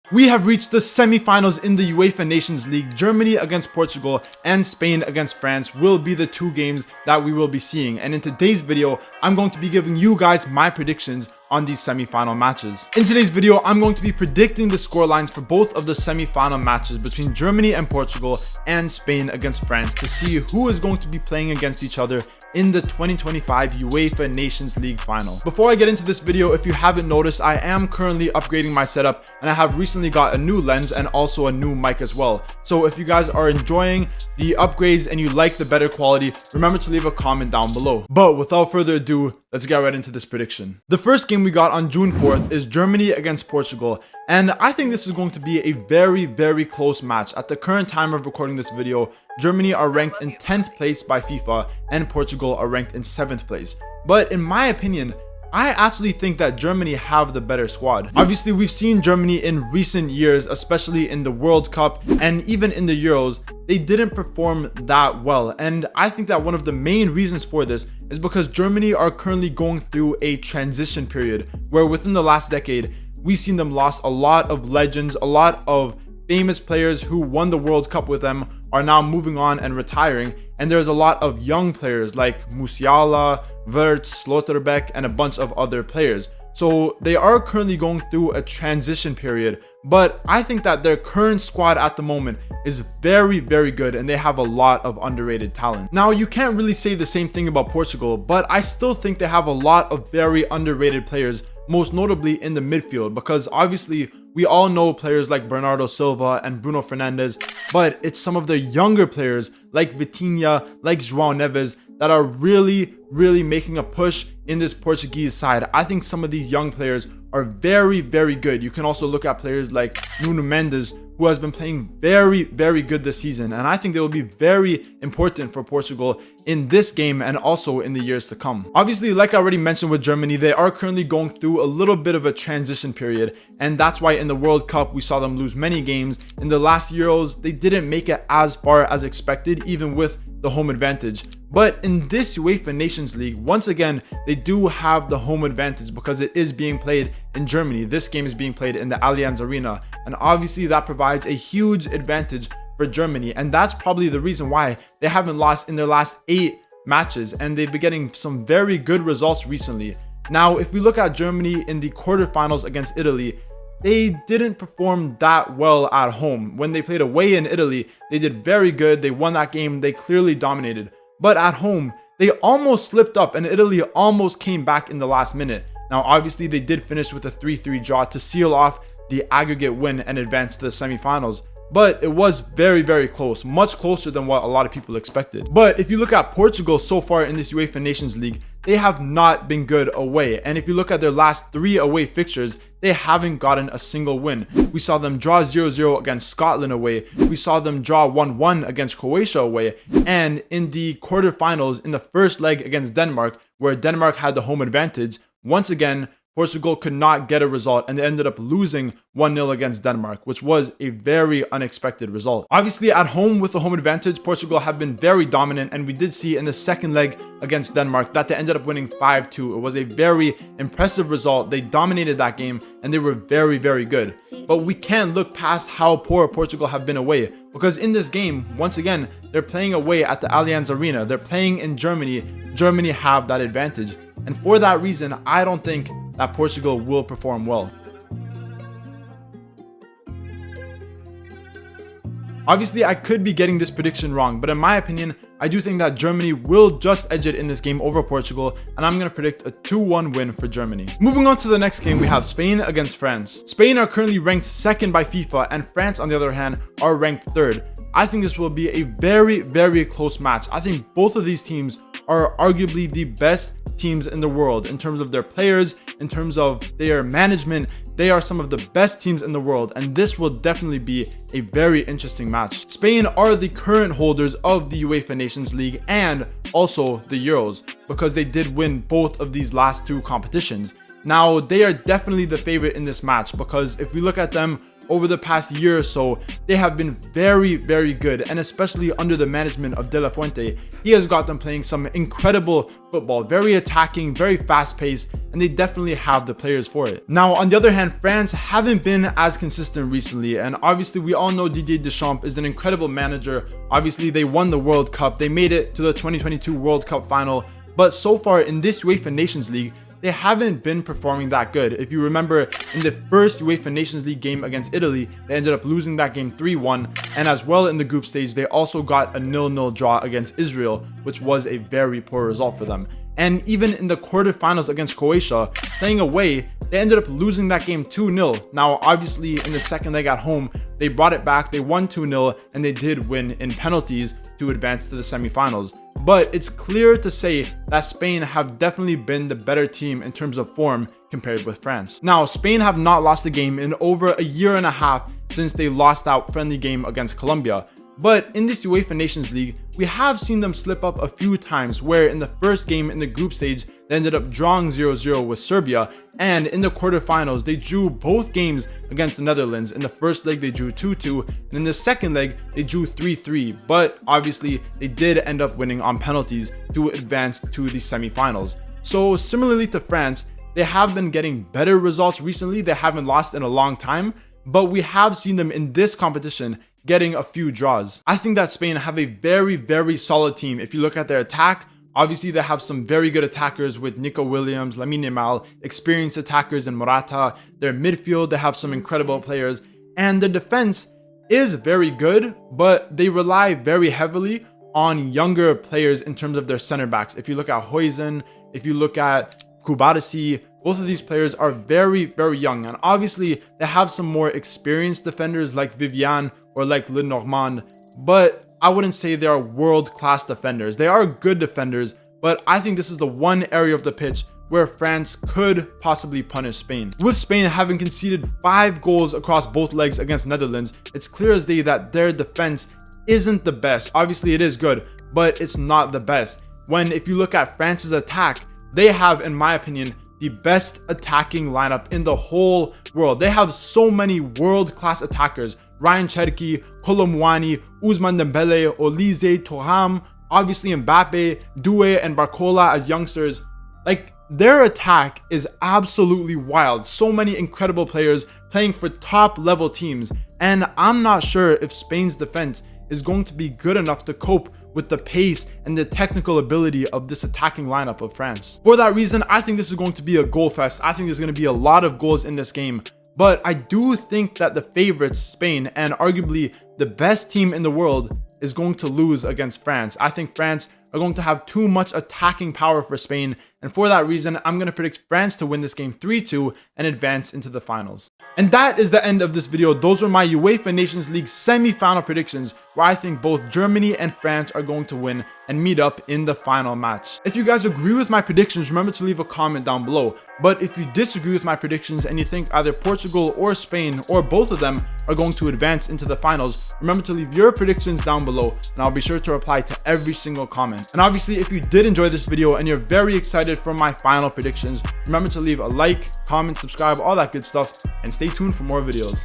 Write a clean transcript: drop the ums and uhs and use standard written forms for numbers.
We have reached the semifinals in the UEFA Nations League. Germany against Portugal and Spain against France will be the two games that we will be seeing. And in today's video, I'm going to be giving you guys my predictions on these semi-final matches. In today's video, I'm going to be predicting the scorelines for both of the semi-final matches between Germany and Portugal and Spain against France to see who is going to be playing against each other in the 2025 UEFA Nations League final. Before I get into this video, if you haven't noticed, I am currently upgrading my setup and I have recently got a new lens and also a new mic as well. So if you guys are enjoying the upgrades and you like the better quality, remember to leave a comment down below. But without further ado, let's get right into this prediction. The first game we got on June 4th is Germany against Portugal, and I think this is going to be a very close match. At the current time of recording this video, Germany are ranked in 10th place by FIFA and Portugal are ranked in 7th place. But in my opinion, I actually think that Germany have the better squad. Obviously, we've seen Germany in recent years, especially in the World Cup and even in the Euros, they didn't perform that well. And I think that one of the main reasons for this is because Germany are currently going through a transition period where within the last decade, we've seen them lost a lot of legends, a lot of famous players who won the World Cup with them are now moving on and retiring, and there's a lot of young players like Musiala, Wirtz, Slotterbeck, and a bunch of other players. So they are currently going through a transition period, but I think that their current squad at the moment is very good and they have a lot of underrated talent. Now, you can't really say the same thing about Portugal, but I still think they have a lot of very underrated players, most notably in the midfield, because obviously we all know players like Bernardo Silva and Bruno Fernandes, but it's some of the younger players like Vitinha, like João Neves that are really making a push in this Portuguese side. I think some of these young players are very good. You can also look at players like Nuno Mendes, who has been playing very good this season, and I think they will be very important for Portugal in this game and also in the years to come. Obviously, like I already mentioned with Germany, they are currently going through a little bit of a transition period, and that's why in the World Cup we saw them lose many games. In the last Euros, they didn't make it as far as expected, even with the home advantage. But in this UEFA Nations League, once again, they do have the home advantage because it is being played in Germany. This game is being played in the Allianz Arena, and obviously that provides a huge advantage for Germany, and that's probably the reason why they haven't lost in their last 8 matches, and they've been getting some very good results recently. Now, if we look at Germany in the quarterfinals against Italy, they didn't perform that well at home. When they played away in Italy, they did very good. They won that game. They clearly dominated. But at home, they almost slipped up and Italy almost came back in the last minute. Now, obviously, they did finish with a 3-3 draw to seal off the aggregate win and advance to the semifinals. But it was very close, much closer than what a lot of people expected. But if you look at Portugal so far in this UEFA Nations League, they have not been good away. And if you look at their last 3 away fixtures, they haven't gotten a single win. We saw them draw 0-0 against Scotland away. We saw them draw 1-1 against Croatia away. And in the quarterfinals, in the first leg against Denmark, where Denmark had the home advantage, once again, Portugal could not get a result and they ended up losing 1-0 against Denmark, which was a very unexpected result. Obviously, at home with the home advantage, Portugal have been very dominant, and we did see in the second leg against Denmark that they ended up winning 5-2. It was a very impressive result. They dominated that game and they were very good. But we can't look past how poor Portugal have been away, because in this game, once again, they're playing away at the Allianz Arena. They're playing in Germany. Germany have that advantage. And for that reason, I don't think that Portugal will perform well. Obviously, I could be getting this prediction wrong, but in my opinion, I do think that Germany will just edge it in this game over Portugal, and I'm going to predict a 2-1 win for Germany. Moving on to the next game, we have Spain against France. Spain are currently ranked 2nd by FIFA, and France, on the other hand, are ranked 3rd. I think this will be a very close match. I think both of these teams are arguably the best teams in the world in terms of their players, in terms of their management. They are some of the best teams in the world, and this will definitely be a very interesting match. Spain are the current holders of the UEFA Nations League and also the Euros, because they did win both of these last 2 competitions. Now, they are definitely the favorite in this match, because if we look at them over the past year or so, they have been very, very good, and especially under the management of De La Fuente, he has got them playing some incredible football, very attacking, very fast-paced, and they definitely have the players for it. Now, on the other hand, France haven't been as consistent recently, and obviously we all know Didier Deschamps is an incredible manager. Obviously, they won the World Cup, they made it to the 2022 World Cup final, but so far in this UEFA Nations League, they haven't been performing that good. If you remember, in the first UEFA Nations League game against Italy, they ended up losing that game 3-1, and as well in the group stage, they also got a 0-0 draw against Israel, which was a very poor result for them. And even in the quarterfinals against Croatia, playing away, they ended up losing that game 2-0. Now, obviously, in the second leg at home, they brought it back, they won 2-0, and they did win in penalties to advance to the semifinals. But it's clear to say that Spain have definitely been the better team in terms of form compared with France. Now, Spain have not lost a game in over a year and a half since they lost that friendly game against Colombia. But in this UEFA Nations League, we have seen them slip up a few times, where in the first game in the group stage, they ended up drawing 0-0 with Serbia, and in the quarterfinals, they drew both games against the Netherlands. In the first leg, they drew 2-2, and in the second leg, they drew 3-3, but obviously, they did end up winning on penalties to advance to the semifinals. So similarly to France, they have been getting better results recently. They haven't lost in a long time, but we have seen them in this competition getting a few draws. I think that Spain have a very, very solid team. If you look at their attack, obviously they have some very good attackers with Nico Williams, Lamine Yamal, experienced attackers in Morata. Their midfield, they have some incredible players, and the defense is very good, but they rely very heavily on younger players in terms of their center backs. If you look at Huijsen, if you look at Kubarasi, both of these players are very, very young, and obviously they have some more experienced defenders like Vivian or like Lenormand, but I wouldn't say they are world-class defenders. They are good defenders, but I think this is the one area of the pitch where France could possibly punish Spain. With Spain having conceded 5 goals across both legs against Netherlands, it's clear as day that their defense isn't the best. Obviously it is good, but it's not the best. If you look at France's attack, they have, in my opinion, the best attacking lineup in the whole world. They have so many world-class attackers. Ryan Cherki, Kolo Muani, Ousmane Dembele, Olise, Thuram, obviously Mbappe, Doué, and Barcola as youngsters. Like, their attack is absolutely wild. So many incredible players playing for top-level teams. And I'm not sure if Spain's defense is going to be good enough to cope with the pace and the technical ability of this attacking lineup of France. For that reason, I think this is going to be a goal fest. I think there's going to be a lot of goals in this game. But I do think that the favorites, Spain, and arguably the best team in the world, is going to lose against France. I think France are going to have too much attacking power for Spain, and for that reason, I'm going to predict France to win this game 3-2 and advance into the finals. And that is the end of this video. Those are my UEFA Nations League semi-final predictions, where I think both Germany and France are going to win and meet up in the final match. If you guys agree with my predictions, remember to leave a comment down below. But if you disagree with my predictions and you think either Portugal or Spain or both of them are going to advance into the finals, remember to leave your predictions down below, and I'll be sure to reply to every single comment. And obviously, if you did enjoy this video and you're very excited for my final predictions, remember to leave a like, comment, subscribe, all that good stuff, and stay tuned for more videos.